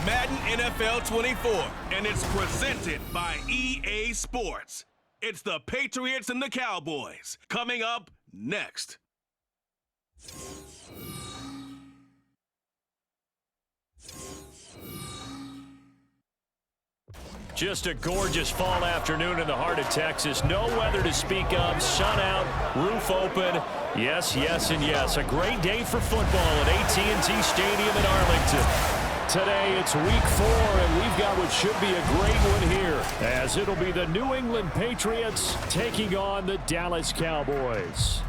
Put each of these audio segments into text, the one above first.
Madden NFL 24, and it's presented by EA Sports. It's the Patriots and the Cowboys. Coming up next. Just a gorgeous fall afternoon in the heart of Texas. No weather to speak of. Sun out, roof open. Yes, yes, and yes. A great day for football at AT&T Stadium in Arlington. Today, it's week 4, and we've got what should be a great one here, as it'll be the New England Patriots taking on the Dallas Cowboys.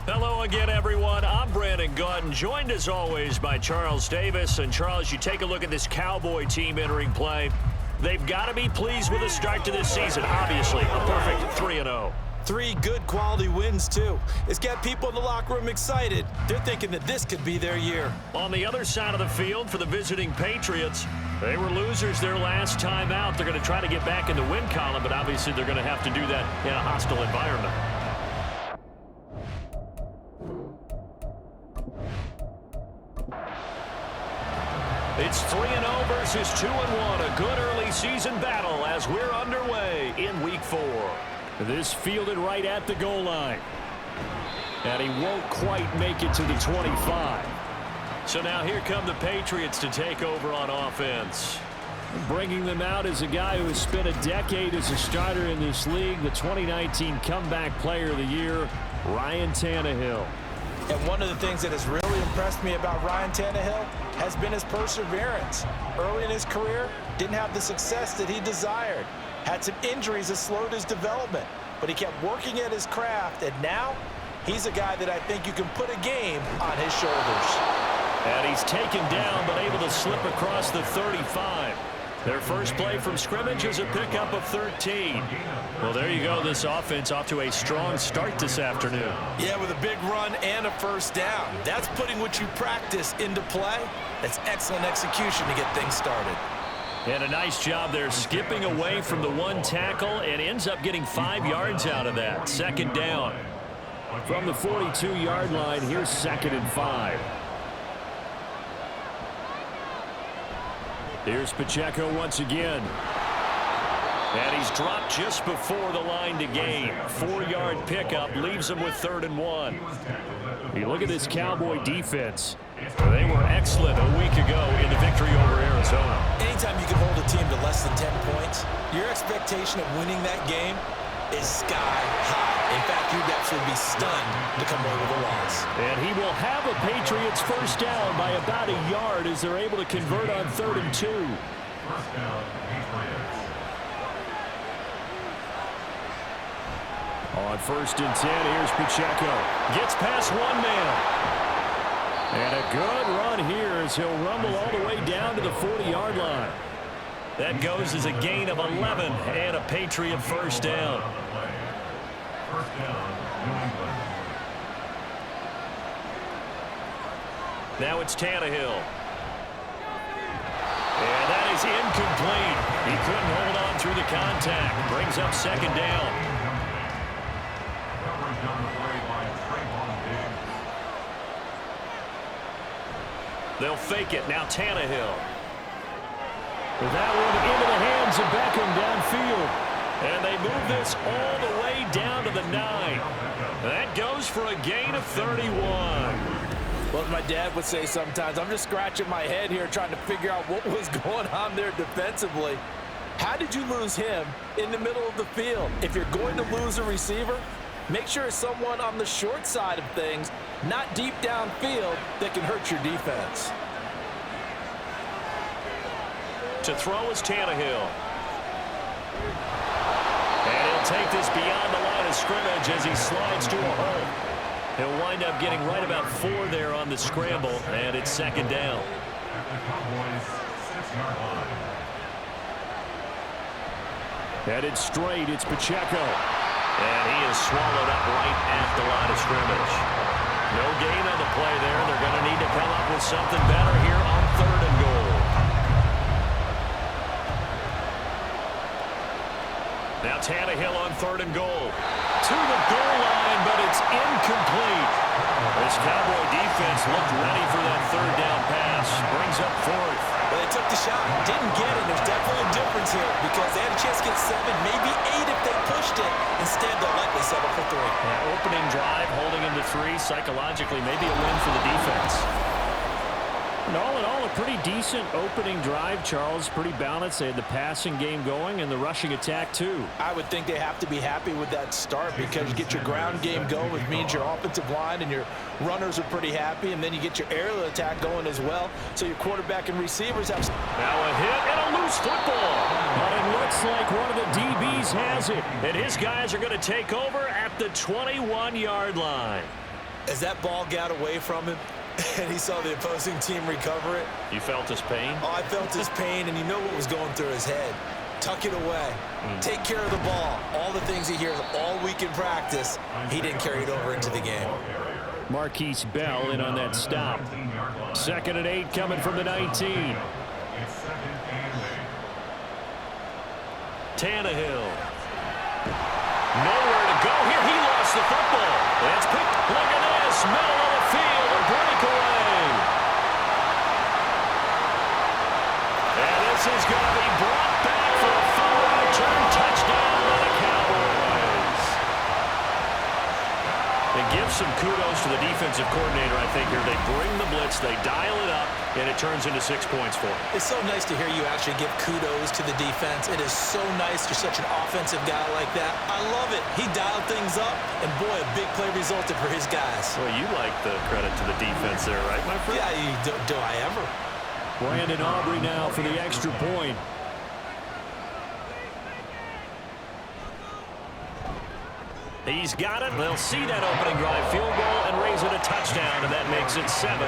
Hello again, everyone. I'm Brandon Gautin, joined as always by Charles Davis. And Charles, you take a look at this Cowboy team entering play. They've got to be pleased with the start to this season. Obviously, a perfect 3-0. 3 good quality wins, too. It's got people in the locker room excited. They're thinking that this could be their year. On the other side of the field for the visiting Patriots, they were losers their last time out. They're going to try to get back in the win column, but obviously they're going to have to do that in a hostile environment. It's 3-0 versus 2-1. A good early season battle as we're underway in week 4. This fielded right at the goal line. And he won't quite make it to the 25. So now here come the Patriots to take over on offense. Bringing them out is a guy who has spent a decade as a starter in this league, the 2019 Comeback Player of the Year, Ryan Tannehill. And one of the things that has really impressed me about Ryan Tannehill has been his perseverance. Early in his career, didn't have the success that he desired. Had some injuries that slowed his development, but he kept working at his craft, and now he's a guy that I think you can put a game on his shoulders. And he's taken down, but able to slip across the 35. Their first play from scrimmage is a pickup of 13. Well, there you go. This offense off to a strong start this afternoon. Yeah, with a big run and a first down. That's putting what you practice into play. That's excellent execution to get things started. And a nice job there skipping away from the one tackle and ends up getting 5 yards out of that. Second down. From the 42-yard line, here's 2nd and 5. Here's Pacheco once again. And he's dropped just before the line to gain. 4-yard pickup leaves him with 3rd and 1. You look at this Cowboy defense. They were excellent a week ago in the victory over Arizona. Anytime you can hold a team to less than 10 points, your expectation of winning that game is sky high. In fact, you'd actually be stunned to come away with a loss. And he will have a Patriots first down by about a yard as they're able to convert on 3rd and 2. On 1st and 10, here's Pacheco. Gets past one man. And a good run here as he'll rumble all the way down to the 40-yard line. That goes as a gain of 11 and a Patriot first down. Now it's Tannehill. And that is incomplete. He couldn't hold on through the contact. Brings up 2nd down. They'll fake it. Now Tannehill. That one into the hands of Beckham downfield. And they move this all the way down to the 9. That goes for a gain of 31. Well, as my dad would say sometimes, I'm just scratching my head here trying to figure out what was going on there defensively. How did you lose him in the middle of the field? If you're going to lose a receiver, make sure it's someone on the short side of things, not deep downfield, that can hurt your defense. To throw is Tannehill. And he'll take this beyond the line of scrimmage as he slides to a hole. He'll wind up getting right about 4 there on the scramble, and it's 2nd down. Headed straight, it's Pacheco. And he is swallowed up right at the line of scrimmage. No gain on the play there. They're going to need to come up with something better here on 3rd and goal. Now Tannehill on 3rd and goal. To the goal line, but it's incomplete. This Cowboy defense looked ready for that 3rd down pass. Brings up 4th. took the shot, didn't get it. There's definitely a difference here because they had a chance to get 7, maybe 8 if they pushed it. Instead, they'll likely settle for 3. Yeah, opening drive, holding him to 3, psychologically, maybe a win for the defense. And all in all, a pretty decent opening drive, Charles. Pretty balanced. They had the passing game going and the rushing attack, too. I would think they have to be happy with that start because you get your ground game going, which means your offensive line and your runners are pretty happy, and then you get your aerial attack going as well. So your quarterback and receivers have... Now a hit and a loose football. But it looks like one of the DBs has it. And his guys are going to take over at the 21-yard line. As that ball got away from him, and he saw the opposing team recover it. You felt his pain? Oh, I felt his pain, and you know what was going through his head. Tuck it away. Take care of the ball. All the things he hears all week in practice, he didn't carry it over into the game. Marquise Bell in on that stop. 2nd and 8 coming from the 19. Tannehill. Nowhere to go here. He lost the football. It's picked. Look at this. Middle of the field. A breakaway. And this is going to be brought back for a forward return touchdown by the Cowboys. It gives some kudos to the defensive coordinator, I think, here. They bring the blitz, they dial it up, and it turns into 6 points for them. It's so nice to hear you actually give kudos to the defense. It is so nice you're such an offensive guy like that. I love it. He dialed things up, and boy, a big play resulted for his guys. Well, you like the credit to the defense there, right, my friend? Yeah, do I ever? Brandon Aubrey now for the extra point. He's got it. They'll see that opening drive field goal and raise it a touchdown, and that makes it 7-3.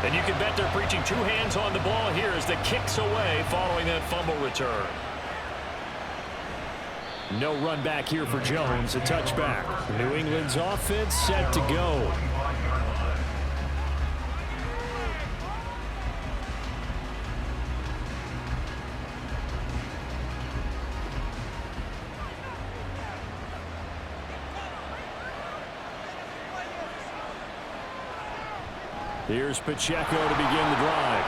And you can bet they're preaching 2 hands on the ball here as the kick's away following that fumble return. No run back here for Jones, a touchback. New England's offense set to go. Here's Pacheco to begin the drive.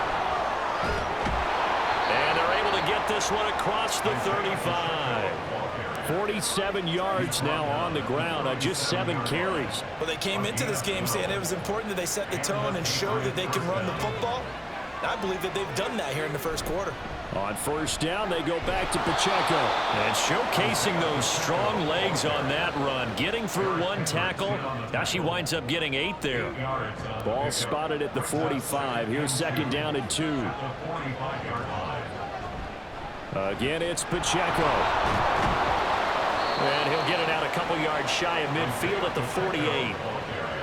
And they're able to get this one across the 35. 47 yards now on the ground on just 7 carries. Well, they came into this game saying it was important that they set the tone and show that they can run the football. I believe that they've done that here in the first quarter. On first down, they go back to Pacheco. And showcasing those strong legs on that run. Getting through 1 tackle. Gosh, he winds up getting 8 there. Ball spotted at the 45. Here's 2nd down and 2. Again, it's Pacheco. And he'll get it out a couple yards shy of midfield at the 48.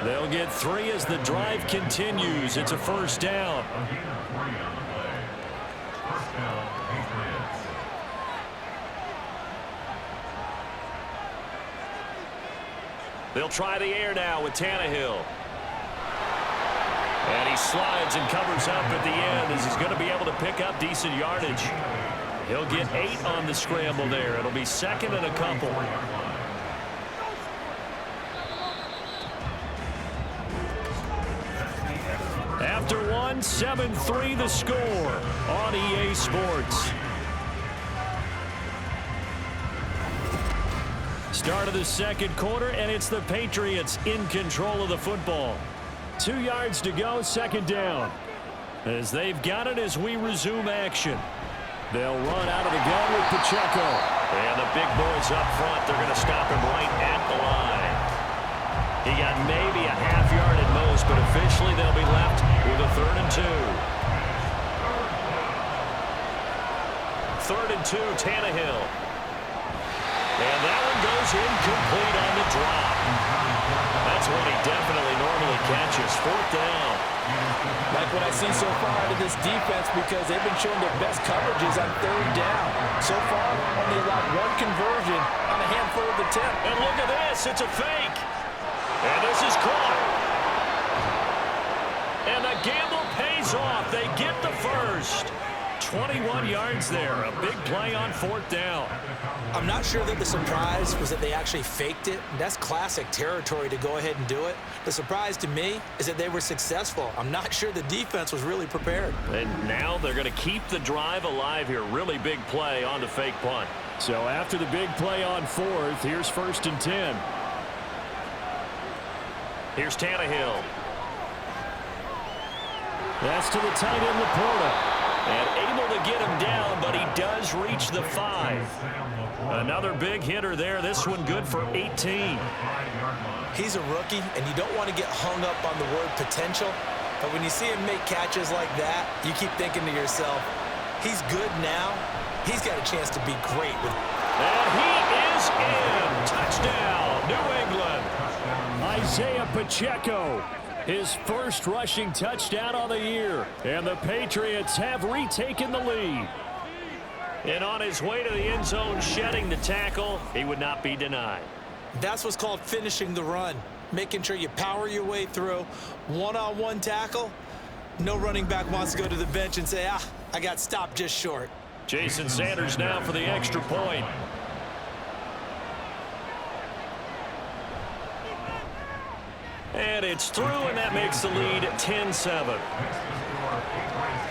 They'll get 3 as the drive continues. It's a first down. They'll try the air now with Tannehill. And he slides and covers up at the end as he's going to be able to pick up decent yardage. He'll get 8 on the scramble there. It'll be 2nd and a couple. After 1, 7-3 the score on EA Sports. Start of the second quarter, and it's the Patriots in control of the football. 2 yards to go, 2nd down. As they've got it as we resume action. They'll run out of the gun with Pacheco. And the big boys up front, they're going to stop him right at the line. He got maybe a half yard at most, but officially they'll be left with a 3rd and 2. 3rd and 2, Tannehill. And that one goes incomplete on the drop. That's one he definitely normally catches. 4th down. Like what I see so far out of this defense because they've been showing their best coverages on 3rd down. So far, only allowed 1 conversion on a handful of attempts. And look at this. It's a fake. And this is caught. And the gamble pays off. They get the first. 21 yards there. A big play on 4th down. I'm not sure that the surprise was that they actually faked it. That's classic territory to go ahead and do it. The surprise to me is that they were successful. I'm not sure the defense was really prepared. And now they're going to keep the drive alive here. Really big play on the fake punt. So after the big play on 4th, here's 1st and 10. Here's Tannehill. That's to the tight end, Laporta. And able to get him down, but he does reach the 5. Another big hitter there. This one good for 18. He's a rookie, and you don't want to get hung up on the word potential. But when you see him make catches like that, you keep thinking to yourself, he's good now. He's got a chance to be great. And he is in. Touchdown, New England. Isaiah Pacheco. His first rushing touchdown of the year. And the Patriots have retaken the lead. And on his way to the end zone, shedding the tackle, he would not be denied. That's what's called finishing the run. Making sure you power your way through. One-on-one tackle. No running back wants to go to the bench and say, I got stopped just short. Jason Sanders now for the extra point. And it's through, and that makes the lead 10-7.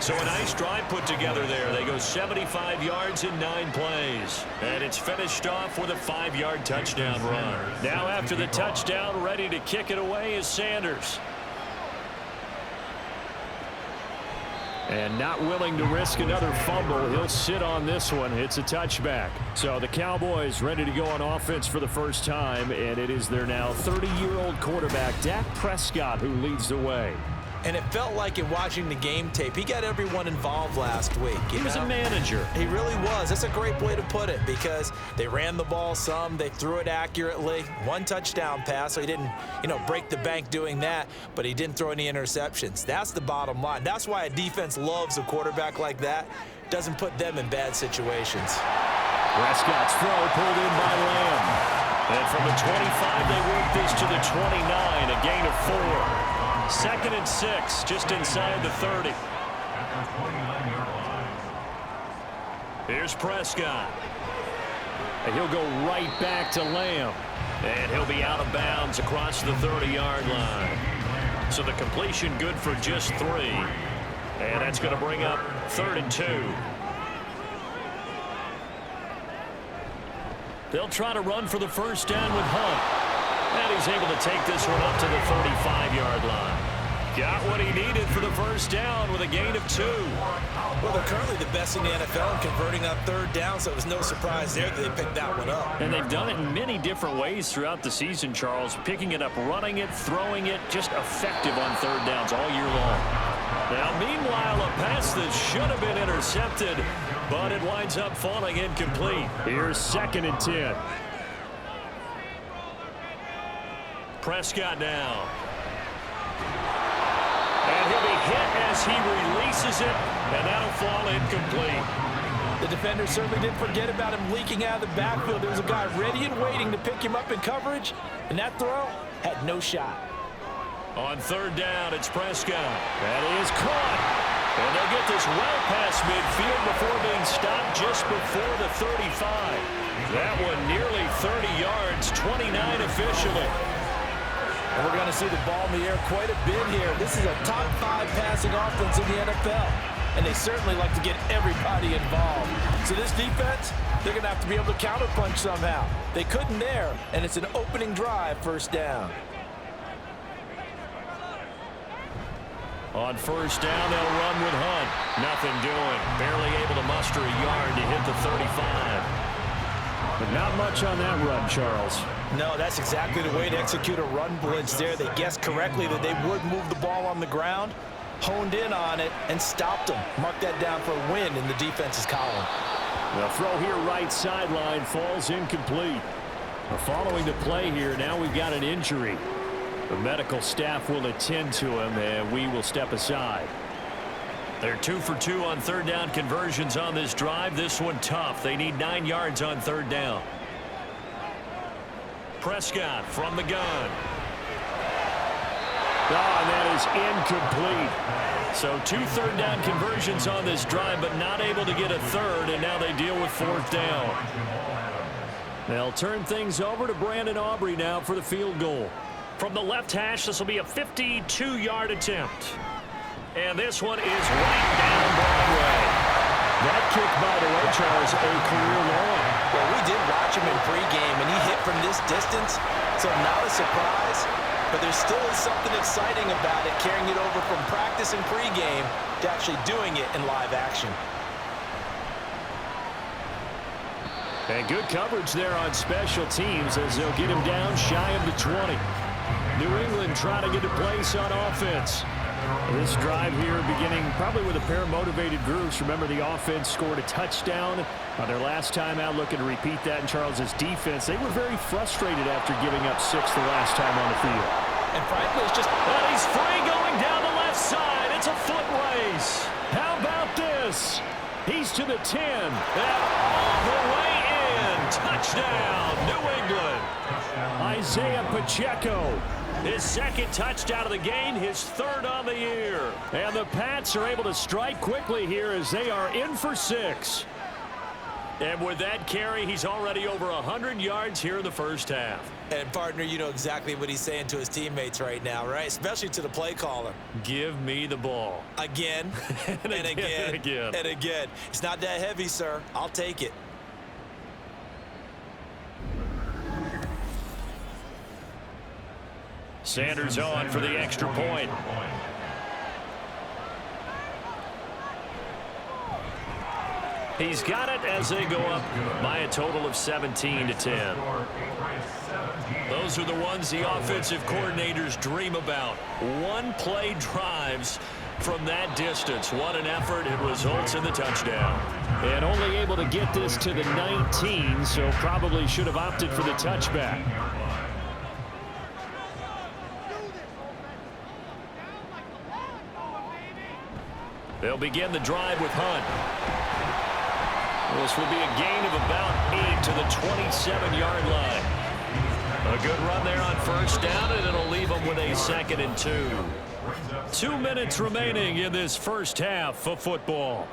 So a nice drive put together there. They go 75 yards in 9 plays. And it's finished off with a 5-yard touchdown run. Now after the touchdown, ready to kick it away is Sanders. And not willing to risk another fumble. He'll sit on this one. It's a touchback. So the Cowboys ready to go on offense for the first time, and it is their now 30-year-old quarterback, Dak Prescott, who leads the way. And it felt like in watching the game tape, he got everyone involved last week. He was a manager. He really was. That's a great way to put it because they ran the ball some. They threw it accurately. 1 touchdown pass, so he didn't, break the bank doing that, but he didn't throw any interceptions. That's the bottom line. That's why a defense loves a quarterback like that. Doesn't put them in bad situations. Prescott's throw pulled in by Lamb. And from the 25, they work this to the 29, a gain of 4. 2nd and 6, just inside the 30. Here's Prescott. And he'll go right back to Lamb. And he'll be out of bounds across the 30-yard line. So the completion good for just 3. And that's going to bring up 3rd and 2. They'll try to run for the first down with Hunt. And he's able to take this one up to the 35-yard line. Got what he needed for the first down with a gain of 2. Well, they're currently the best in the NFL in converting on 3rd down, so it was no surprise there that they picked that one up. And they've done it in many different ways throughout the season, Charles. Picking it up, running it, throwing it, just effective on 3rd downs all year long. Now, meanwhile, a pass that should have been intercepted, but it winds up falling incomplete. Here's 2nd and 10. Prescott now. And he'll be hit as he releases it, and that'll fall incomplete. The defender certainly didn't forget about him leaking out of the backfield. There was a guy ready and waiting to pick him up in coverage, and that throw had no shot. On 3rd down, it's Prescott. That is caught. And they'll get this well past midfield before being stopped just before the 35. That one nearly 30 yards, 29 officially. And we're going to see the ball in the air quite a bit here. This is a top 5 passing offense in the NFL. And they certainly like to get everybody involved. So this defense, they're going to have to be able to counterpunch somehow. They couldn't there, and it's an opening drive, 1st down. On 1st down, they'll run with Hunt. Nothing doing. Barely able to muster a yard to hit the 35. But not much on that run, Charles. No, that's exactly the way to execute a run blitz there. They guessed correctly that they would move the ball on the ground, honed in on it, and stopped them. Mark that down for a win in the defense's column. The throw here right sideline falls incomplete. Following the play here, now we've got an injury. The medical staff will attend to him, and we will step aside. They're 2 for 2 on 3rd down conversions on this drive. This one tough. They need 9 yards on 3rd down. Prescott from the gun. Oh, and that is incomplete. So 2 third-down conversions on this drive, but not able to get a third, and now they deal with 4th down. They'll turn things over to Brandon Aubrey now for the field goal. From the left hash, this will be a 52-yard attempt. And this one is right down Broadway. That kick, by the way, Charles, a career long. Well, we did watch him in pregame, and he hit from this distance, so not a surprise. But there still is something exciting about it, carrying it over from practice and pregame to actually doing it in live action. And good coverage there on special teams as they'll get him down shy of the 20. New England trying to get a place on offense. This drive here beginning probably with a pair of motivated groups. Remember, the offense scored a touchdown on their last time out, looking to repeat that in Charles's defense. They were very frustrated after giving up 6 the last time on the field. And frankly, it's just... And he's free going down the left side. It's a foot race. How about this? He's to the 10. And all the way in. Touchdown, New England. Isaiah Pacheco. His 2nd touchdown of the game, his 3rd on the year. And the Pats are able to strike quickly here as they are in for 6. And with that carry, he's already over 100 yards here in the first half. And, partner, you know exactly what he's saying to his teammates right now, right? Especially to the play caller. Give me the ball. Again, and again. It's not that heavy, sir. I'll take it. Sanders on for the extra point. He's got it as they go up by a total of 17-10. Those are the ones the offensive coordinators dream about. One-play drives from that distance. What an effort. It results in the touchdown. And only able to get this to the 19, so probably should have opted for the touchback. They'll begin the drive with Hunt. This will be a gain of about 8 to the 27-yard line. A good run there on 1st down, and it'll leave them with a 2nd and 2. 2 minutes remaining in this first half of football.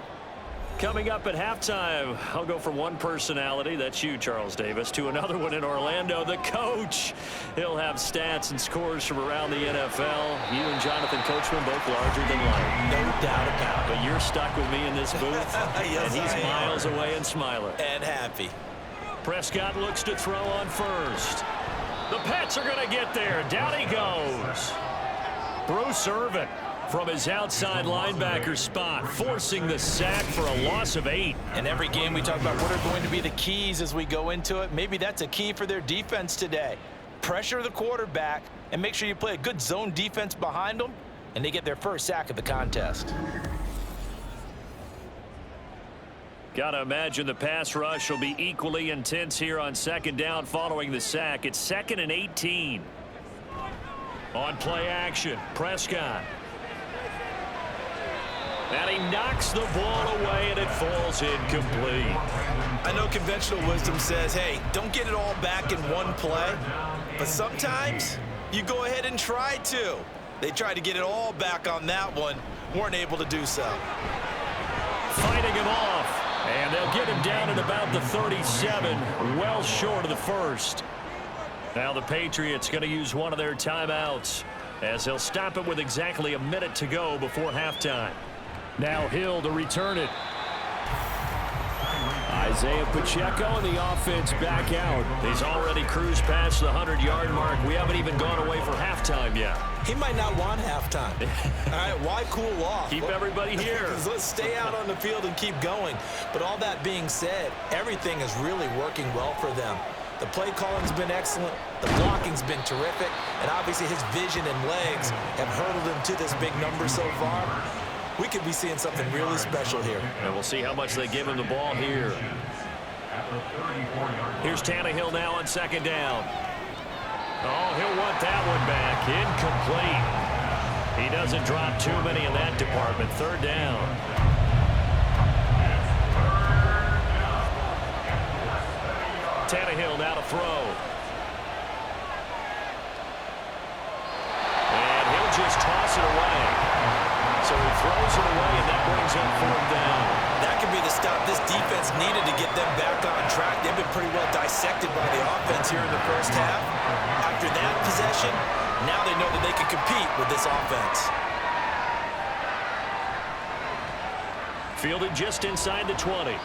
Coming up at halftime, I'll go from one personality, that's you, Charles Davis, to another one in Orlando, the coach. He'll have stats and scores from around the NFL. You and Jonathan Coachman both larger than life. No doubt about it. But you're stuck with me in this booth, yes, and he's miles away and smiling. And happy. Prescott looks to throw on 1st. The Pats are going to get there. Down he goes. Bruce Irvin from his outside linebacker spot, forcing the sack for a loss of 8. And every game we talk about what are going to be the keys as we go into it. Maybe that's a key for their defense today. Pressure the quarterback and make sure you play a good zone defense behind them, and they get their first sack of the contest. Got to imagine the pass rush will be equally intense here on 2nd down following the sack. It's 2nd and 18. On play action, Prescott. And he knocks the ball away, and it falls incomplete. I know conventional wisdom says, hey, don't get it all back in one play. But sometimes you go ahead and try to. They tried to get it all back on that one. Weren't able to do so. Fighting him off. And they'll get him down at about the 37, well short of the 1st. Now the Patriots going to use one of their timeouts as they'll stop it with exactly a minute to go before halftime. Now Hill to return it. Isaiah Pacheco and the offense back out. He's already cruised past the 100-yard mark. We haven't even gone away for halftime yet. He might not want halftime. All right, why cool off? Keep everybody here. Let's stay out on the field and keep going. But all that being said, everything is really working well for them. The play calling's been excellent. The blocking's been terrific. And obviously his vision and legs have hurdled him to this big number so far. We could be seeing something really special here. And we'll see how much they give him the ball here. Here's Tannehill now on 2nd down. Oh, he'll want that one back. Incomplete. He doesn't drop too many in that department. 3rd down. Tannehill now to throw. And he'll just toss it away. So he throws it away, and that brings up 4th down. That could be the stop this defense needed to get them back on track. They've been pretty well dissected by the offense here in the first half. After that possession, now they know that they can compete with this offense. Fielded just inside the 20.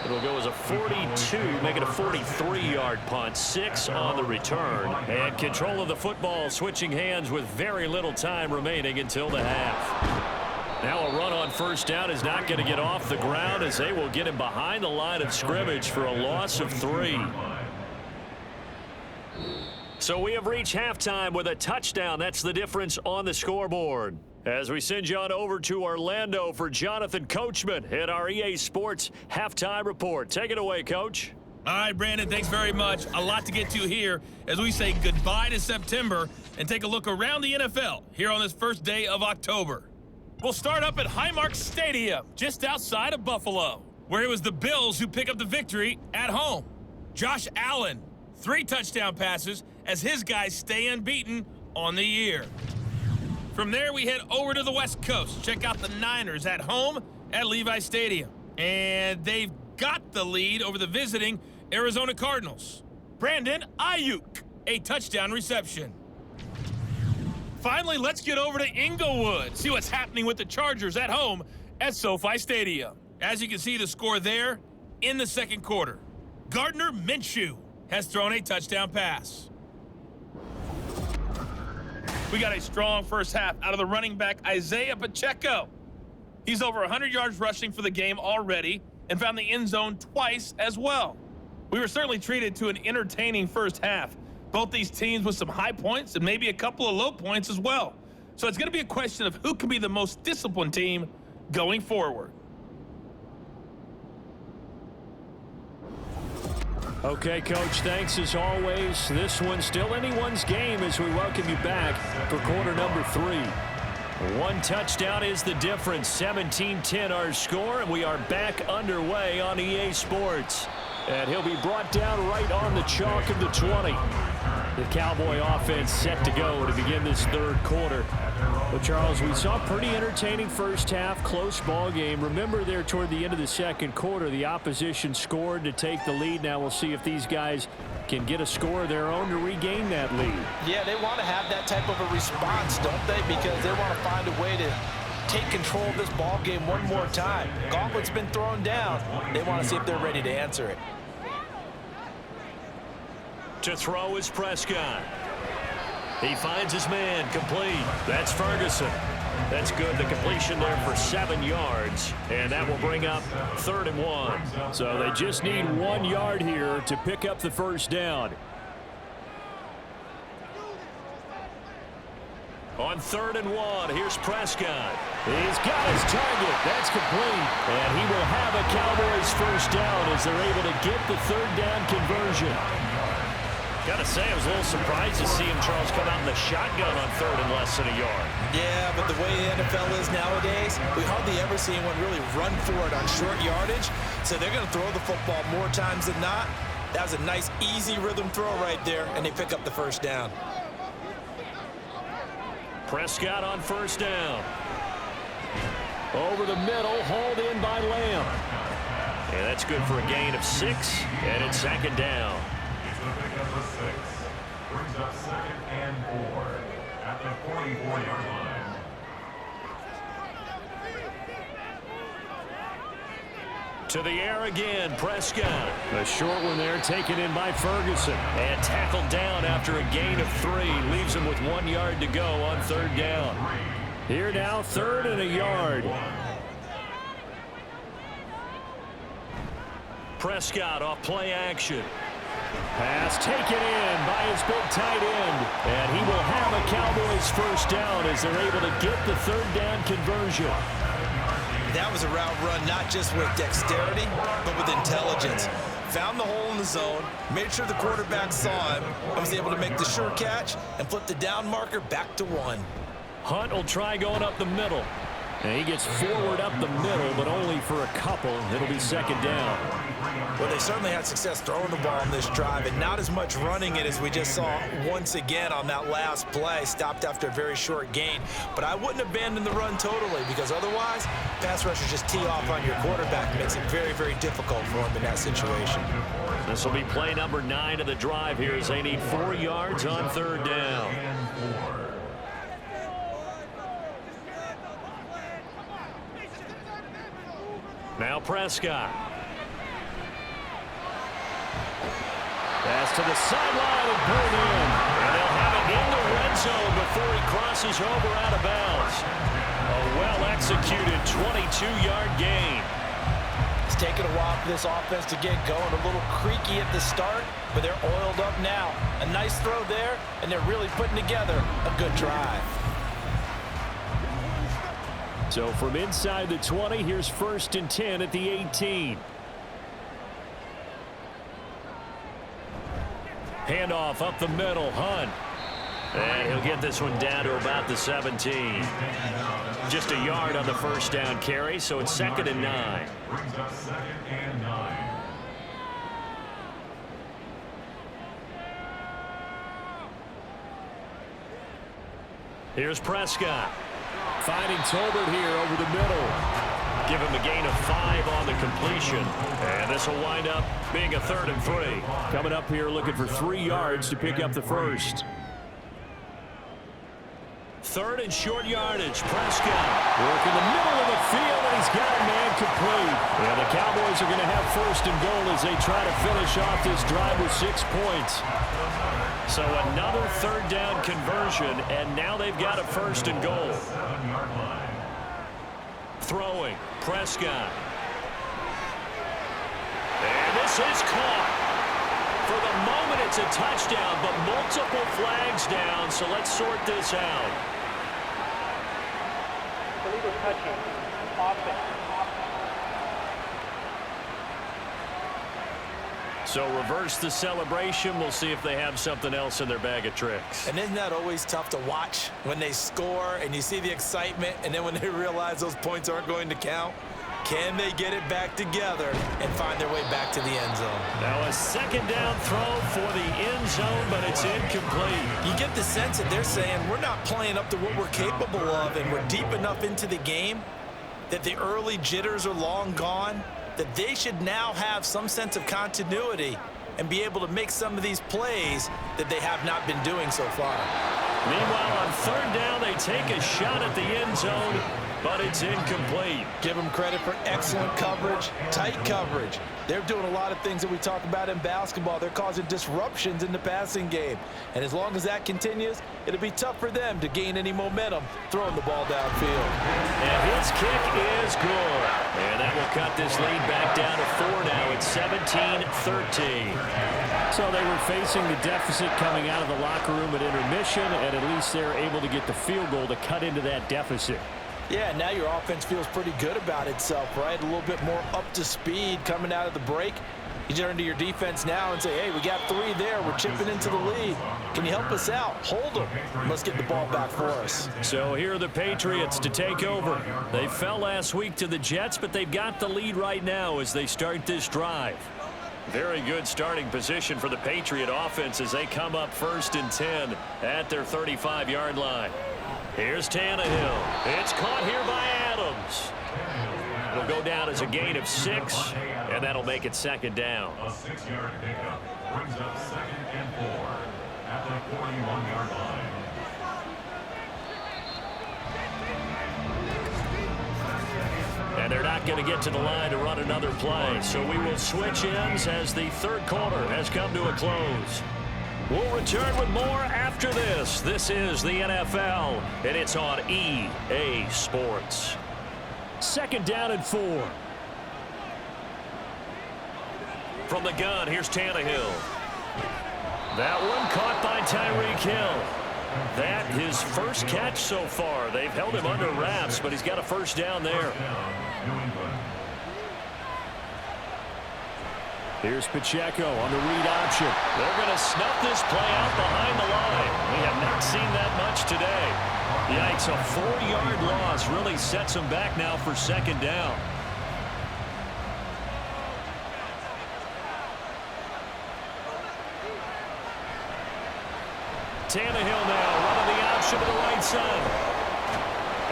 It'll go as a 42, make it a 43-yard punt. 6 on the return. And control of the football switching hands with very little time remaining until the half. Now a run on 1st down is not going to get off the ground as they will get him behind the line of scrimmage for a loss of 3. So we have reached halftime with a touchdown. That's the difference on the scoreboard. As we send you on over to Orlando for Jonathan Coachman at our EA Sports Halftime Report. Take it away, Coach. All right, Brandon, thanks very much. A lot to get to here as we say goodbye to September and take a look around the NFL here on this first day of October. We'll start up at Highmark Stadium, just outside of Buffalo, where it was the Bills who pick up the victory at home. Josh Allen, 3 touchdown passes as his guys stay unbeaten on the year. From there, we head over to the West Coast. Check out the Niners at home at Levi Stadium. And they've got the lead over the visiting Arizona Cardinals. Brandon Ayuk, a touchdown reception. Finally, let's get over to Inglewood. See what's happening with the Chargers at home at SoFi Stadium. As you can see, the score there in the second quarter. Gardner Minshew has thrown a touchdown pass. We got a strong first half out of the running back, Isaiah Pacheco. He's over 100 yards rushing for the game already and found the end zone twice as well. We were certainly treated to an entertaining first half. Both these teams with some high points and maybe a couple of low points as well. So it's going to be a question of who can be the most disciplined team going forward. Okay, Coach, thanks as always. This one's still anyone's game as we welcome you back for quarter number 3. 1 touchdown is the difference. 17-10 our score, and we are back underway on EA Sports. And he'll be brought down right on the chalk of the 20. The Cowboy offense set to go to begin this third quarter. But, Charles, we saw a pretty entertaining first half, close ball game. Remember there toward the end of the second quarter, the opposition scored to take the lead. Now we'll see if these guys can get a score of their own to regain that lead. Yeah, they want to have that type of a response, don't they? Because they want to find a way to take control of this ball game one more time. Gauntlet's been thrown down. They want to see if they're ready to answer it. To throw is Prescott. He finds his man, complete. That's Ferguson. That's good. The completion there for 7 yards, and that will bring up 3rd and 1. So they just need 1 yard here to pick up the first down. On 3rd and 1, here's Prescott. He's got his target. That's complete. And he will have a Cowboys first down as they're able to get the 3rd down conversion. Gotta say, I was a little surprised to see him, Charles, come out in the shotgun on 3rd and less than a yard. Yeah, but the way the NFL is nowadays, we hardly ever see anyone really run for it on short yardage. So they're going to throw the football more times than not. That was a nice, easy rhythm throw right there, and they pick up the first down. Prescott on 1st down. Over the middle, hauled in by Lamb. And that's good for a gain of 6, and it's 2nd down. Number 6 brings up 2nd and 4 at the 44-yard line. To the air again, Prescott. A short one there taken in by Ferguson. And tackled down after a gain of 3. Leaves him with 1 yard to go on 3rd down. Here now, 3rd and a yard. Prescott off play action. Pass taken in by his big tight end. And he will have a Cowboys first down as they're able to get the 3rd down conversion. That was a route run not just with dexterity, but with intelligence. Found the hole in the zone, made sure the quarterback saw him, and was able to make the sure catch and flip the down marker back to 1. Hunt will try going up the middle. And he gets forward up the middle, but only for a couple. It'll be 2nd down. Well, they certainly had success throwing the ball on this drive and not as much running it as we just saw once again on that last play. Stopped after a very short gain. But I wouldn't abandon the run totally because otherwise, pass rushers just tee off on your quarterback. Makes it very, very difficult for him in that situation. This will be play number 9 of the drive here as they need 4 yards on 3rd down. Now Prescott. Pass to the sideline and pulled in. And they'll have it in the red zone before he crosses over out of bounds. A well-executed 22-yard gain. It's taken a while for this offense to get going. A little creaky at the start, but they're oiled up now. A nice throw there, and they're really putting together a good drive. So from inside the 20, here's 1st and 10 at the 18. Handoff up the middle, Hunt. And he'll get this one down to about the 17. Just a yard on the 1st down carry, so it's 2nd and 9. Brings up 2nd and 9. Here's Prescott. Finding Tolbert here over the middle. Give him a gain of 5 on the completion. And this will wind up being a 3rd and 3. Coming up here looking for 3 yards to pick up the 1st. 3rd and short yardage. Prescott working the middle of the field, and he's got a man complete. And the Cowboys are going to have 1st and goal as they try to finish off this drive with 6 points. So another 3rd down conversion, and now they've got a 1st and goal. Throwing, Prescott. And this is caught. For the moment, it's a touchdown, but multiple flags down, so let's sort this out. Illegal touching. Offense. So reverse the celebration. We'll see if they have something else in their bag of tricks. And isn't that always tough to watch when they score and you see the excitement, and then when they realize those points aren't going to count? Can they get it back together and find their way back to the end zone? Now a 2nd down throw for the end zone, but it's incomplete. You get the sense that they're saying we're not playing up to what we're capable of, and we're deep enough into the game that the early jitters are long gone, that they should now have some sense of continuity and be able to make some of these plays that they have not been doing so far. Meanwhile, on 3rd down, they take a shot at the end zone, but it's incomplete. Give them credit for excellent coverage, tight coverage. They're doing a lot of things that we talk about in basketball. They're causing disruptions in the passing game. And as long as that continues, it'll be tough for them to gain any momentum throwing the ball downfield. And his kick is good. And that will cut this lead back down to 4 now. It's 17-13. So they were facing the deficit coming out of the locker room at intermission, and at least they're able to get the field goal to cut into that deficit. Yeah, now your offense feels pretty good about itself, right? A little bit more up to speed coming out of the break. You turn to your defense now and say, hey, we got 3 there. We're chipping into the lead. Can you help us out? Hold them. Let's get the ball back for us. So here are the Patriots to take over. They fell last week to the Jets, but they've got the lead right now as they start this drive. Very good starting position for the Patriot offense as they come up 1st and 10 at their 35-yard line. Here's Tannehill. It's caught here by Adams. It'll go down as a gain of 6, and that'll make it 2nd down. A 6-yard pickup brings up 2nd and 4 at the 41-yard line. And they're not going to get to the line to run another play, so we will switch ends as the 3rd quarter has come to a close. We'll return with more after this. This is the NFL, and it's on EA Sports. 2nd down and 4. From the gun, here's Tannehill. That one caught by Tyreek Hill. That his first catch so far. They've held him under wraps, but he's got a 1st down there. Here's Pacheco on the read option. They're going to snuff this play out behind the line. We have not seen that much today. Yikes, a 4-yard loss really sets them back now for 2nd down. Tannehill now running the option to the right side.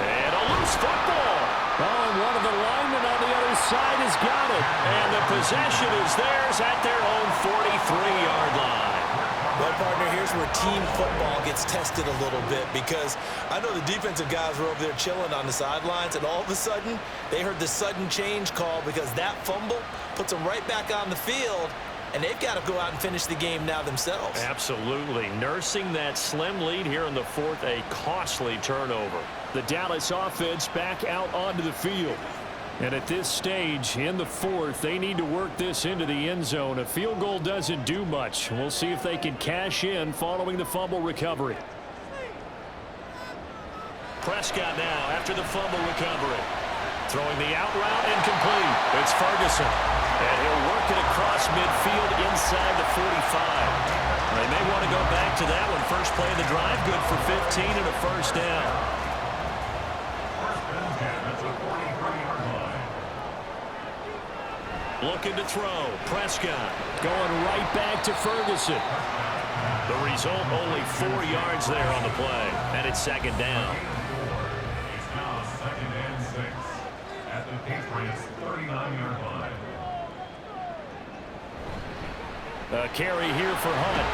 And a loose football. Oh, and one of the linemen on the other side has got it. And the possession is theirs at their own 43-yard line. Well, partner, here's where team football gets tested a little bit, because I know the defensive guys were over there chilling on the sidelines, and all of a sudden, they heard the sudden change call because that fumble puts them right back on the field, and they've got to go out and finish the game now themselves. Absolutely. Nursing that slim lead here in the fourth, a costly turnover. The Dallas offense back out onto the field. And at this stage, in the fourth, they need to work this into the end zone. A field goal doesn't do much. We'll see if they can cash in following the fumble recovery. Prescott now after the fumble recovery. Throwing the out route incomplete. It's Ferguson. And he'll work it across midfield inside the 45. They may want to go back to that one. First play of the drive, good for 15 and a first down. Looking to throw. Prescott going right back to Ferguson. The result, only 4 yards there on the play. And it's second down. It's now 2nd and 6 at the Patriots 39-yard line. A carry here for Hunt.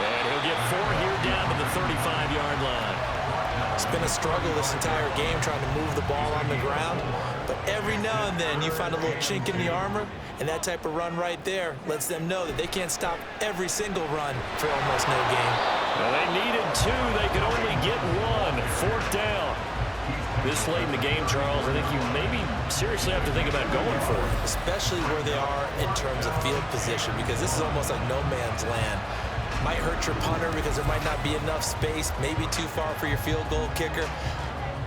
And he'll get 4 here down to the 35-yard line. It's been a struggle this entire game trying to move the ball on the ground. But every now and then you find a little chink in the armor, and that type of run right there lets them know that they can't stop every single run for almost no gain. Well, they needed 2. They could only get 1. 4th down. This late in the game, Charles, I think you maybe seriously have to think about going for it. Especially where they are in terms of field position, because this is almost like no man's land. Might hurt your punter because there might not be enough space, maybe too far for your field goal kicker.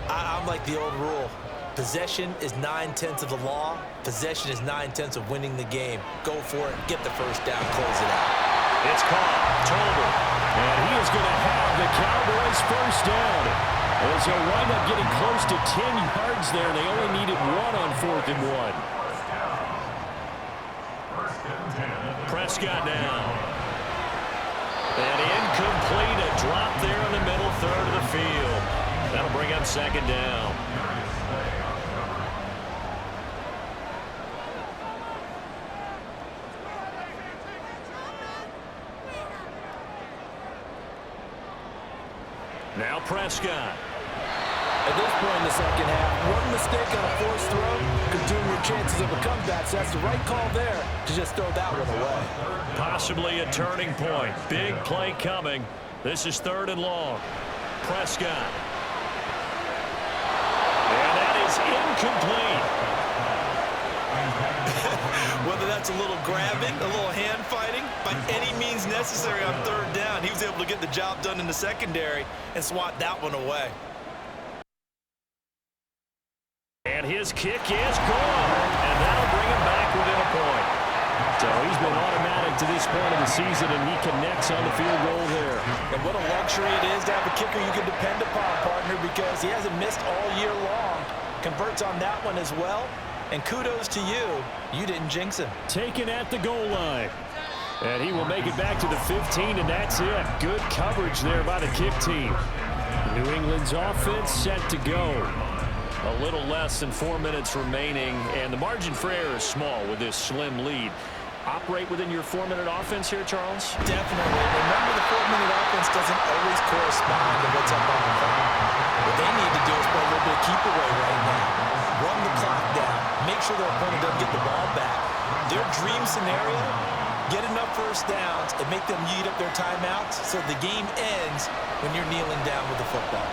I'm like the old rule. Possession is 9/10 of the law. Possession is 9/10 of winning the game. Go for it. Get the first down. Close it out. It's caught. Tolbert. And he is going to have the Cowboys first down. As they'll wind up getting close to 10 yards there. They only needed 1 on 4th and 1. Prescott now. And incomplete. A drop there in the middle third of the field. That'll bring up second down. Now Prescott. At this point in the second half, one mistake on a forced throw could doom your chances of a comeback. So that's the right call there to just throw that one away. Possibly a turning point. Big play coming. This is 3rd and long. Prescott. And that is incomplete. Whether that's a little grabbing, a little hand fighting, by any means necessary on 3rd down, he was able to get the job done in the secondary and swat that one away. And his kick is gone. And that'll bring him back within a point. So he's been automatic to this point of the season, and he connects on the field goal there. And what a luxury it is to have a kicker you can depend upon, partner, because he hasn't missed all year long. Converts on that one as well. And kudos to you. You didn't jinx him. Taken at the goal line. And he will make it back to the 15, and that's it. Good coverage there by the kick team. New England's offense set to go. A little less than 4 minutes remaining, and the margin for error is small with this slim lead. Operate within your 4-minute offense here, Charles? Definitely. Remember, the 4-minute offense doesn't always correspond to what's up on the clock. What they need to do is play a little bit of keep away right now. Run the clock down. Make sure their opponent doesn't get the ball back. Their dream scenario, get enough first downs and make them eat up their timeouts so the game ends when you're kneeling down with the football.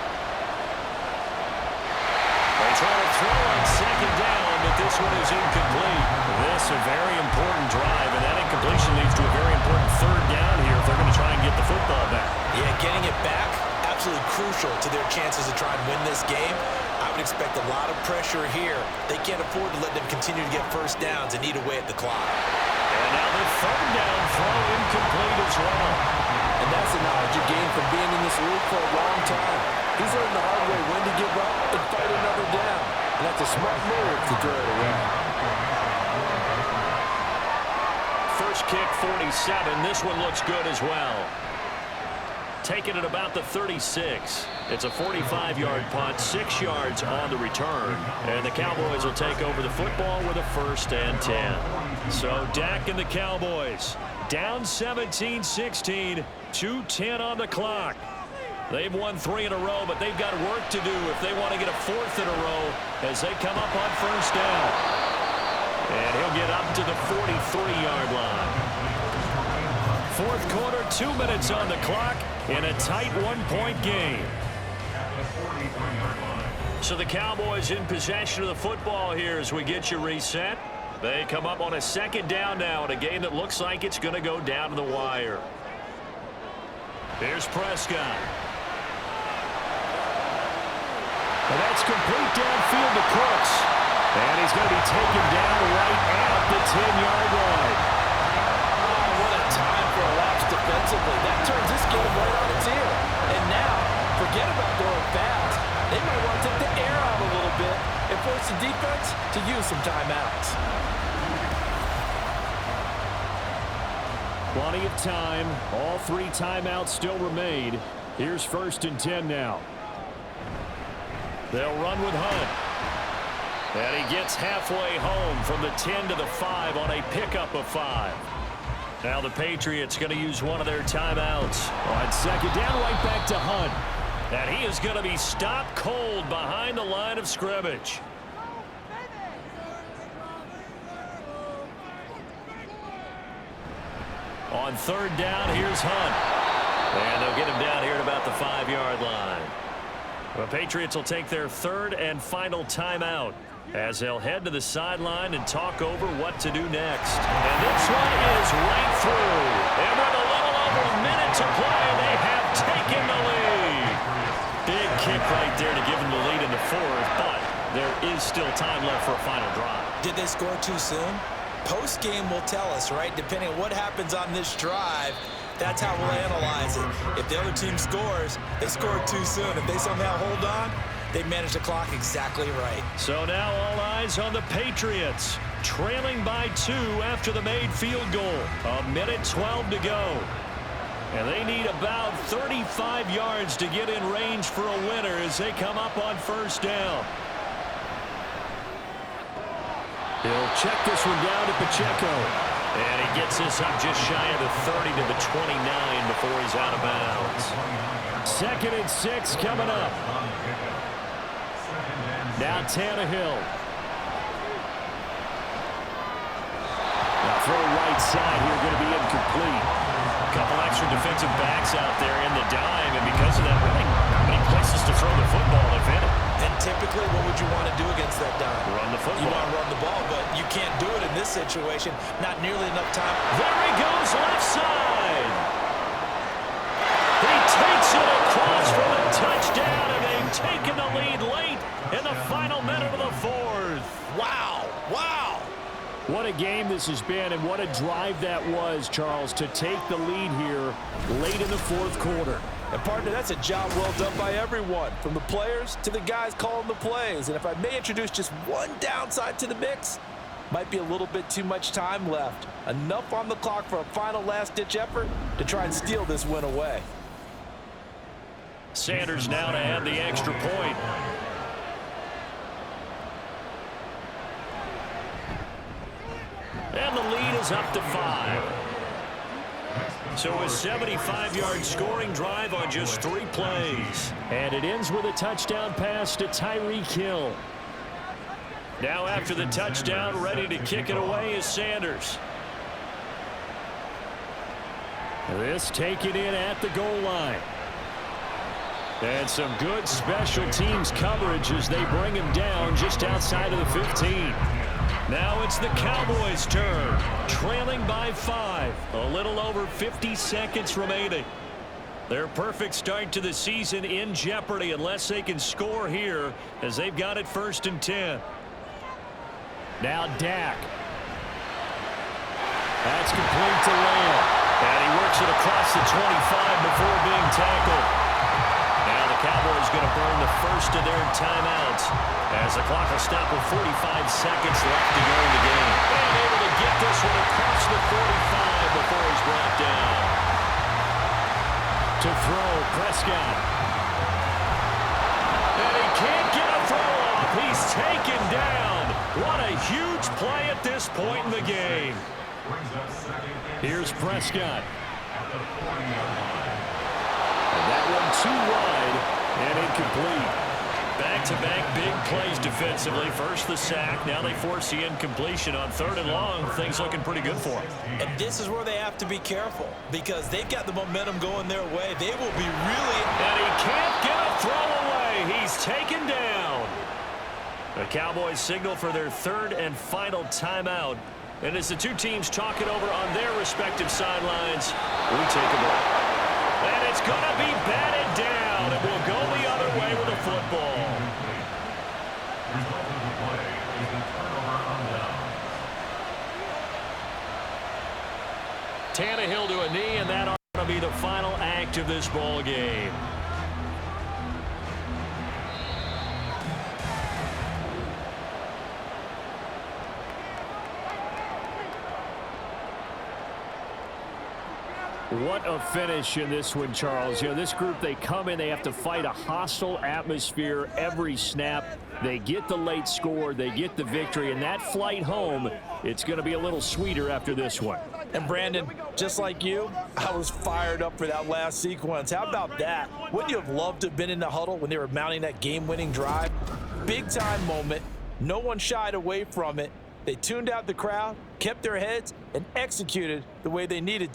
They try to throw on second down, but this one is incomplete. This a very important drive, and that incompletion leads to a very important 3rd down here if they're going to try and get the football back. Yeah, getting it back, absolutely crucial to their chances to try and win this game. I would expect a lot of pressure here. They can't afford to let them continue to get first downs and eat away at the clock. And now the 3rd down throw incomplete as well. And that's a knowledge you gain from being in this league for a long time. He's learned the hard way when to give up and fight another down. And that's a smart move to throw it away. First kick, 47. This one looks good as well. take it at about the 36. It's a 45-yard punt, 6 yards on the return. And the Cowboys will take over the football with a 1st and 10. So Dak and the Cowboys down 17-16, 2:10 on the clock. They've won 3 in a row, but they've got work to do if they want to get a 4th in a row as they come up on 1st down. And he'll get up to the 43-yard line. 4th quarter, 2 minutes on the clock in a tight 1-point game. So the Cowboys in possession of the football here as we get you reset. They come up on a 2nd down now in a game that looks like it's going to go down to the wire. Here's Prescott. And that's complete downfield to Cooks. And he's going to be taken down right at the 10-yard line. Oh, what a time for a lapse defensively. That turns this game right on its ear. And now, forget about going fast. They might want to take the air out a little bit and force the defense to use some timeouts. Plenty of time. All 3 timeouts still remain. Here's 1st and 10 now. They'll run with Hunt. And he gets halfway home from the 10 to the 5 on a pickup of 5. Now the Patriots going to use one of their timeouts. On 2nd down, right back to Hunt. And he is going to be stopped cold behind the line of scrimmage. On 3rd down, here's Hunt. And they'll get him down here at about the 5-yard line. The Patriots will take their 3rd and final timeout as they'll head to the sideline and talk over what to do next. And this one is right through. And with a little over a minute to play, they have taken the lead. Big kick right there to give them the lead in the 4th, but there is still time left for a final drive. Did they score too soon? Post-game will tell us, right? Depending on what happens on this drive, that's how we'll analyze it. If the other team scores, they scored too soon. If they somehow hold on, they manage the clock exactly right. So now all eyes on the Patriots, trailing by 2 after the made field goal. 1:12 to go. And they need about 35 yards to get in range for a winner as they come up on 1st down. He'll check this one down to Pacheco. And he gets this up just shy of the 30 to the 29 before he's out of bounds. 2nd and 6 coming up. Now Tannehill. Now throw right side here, going to be incomplete. A couple extra defensive backs out there in the dime, and because of that, really not many places to throw the football, if any. And typically, what would you want to do against that dime? Run the football. You want to run the ball, but you can't do it in this situation. Not nearly enough time. There he goes, left side. He takes it across for the touchdown, and they've taken the lead late in the final minute of the 4th. Wow, wow. What a game this has been, and what a drive that was, Charles, to take the lead here late in the 4th quarter. And partner, that's a job well done by everyone, from the players to the guys calling the plays. And if I may introduce just one downside to the mix, might be a little bit too much time left. Enough on the clock for a final last-ditch effort to try and steal this win away. Sanders now to add the extra point. And the lead is up to 5. So a 75-yard scoring drive on just 3 plays. And it ends with a touchdown pass to Tyreek Hill. Now after the touchdown, ready to kick it away is Sanders. This taken in at the goal line. And some good special teams coverage as they bring him down just outside of the 15. Now it's the Cowboys' turn, trailing by 5. A little over 50 seconds remaining. Their perfect start to the season in jeopardy unless they can score here as they've got it 1st and 10. Now Dak. That's complete to Lamb. And he works it across the 25 before being tackled. Now the Cowboys going to burn the first of their timeouts as the clock will stop with 45 seconds left to go in the game. And able to get this one across the 45 before he's brought down. To throw, Prescott. And he can't get a throw off. He's taken down. What a huge play at this point in the game. Here's Prescott. And that one too wide and incomplete. Back-to-back big plays defensively. First the sack. Now they force the incompletion on 3rd and long. Things looking pretty good for them. And this is where they have to be careful because they've got the momentum going their way. They will be really... And he can't get a throw away. He's taken down. The Cowboys signal for their 3rd and final timeout. And as the two teams talk it over on their respective sidelines, we take a break. And it's going to be batted down. And we'll go the other way with the football. Result of the play is the turnover on downs. Tannehill to a knee, and that ought to be the final act of this ball game. What a finish in this one, Charles. You know, this group, they come in, they have to fight a hostile atmosphere every snap. They get the late score, they get the victory, and that flight home, it's going to be a little sweeter after this one. And Brandon, just like you, I was fired up for that last sequence. How about that? Wouldn't you have loved to have been in the huddle when they were mounting that game-winning drive? Big-time moment. No one shied away from it. They tuned out the crowd, kept their heads, and executed the way they needed to.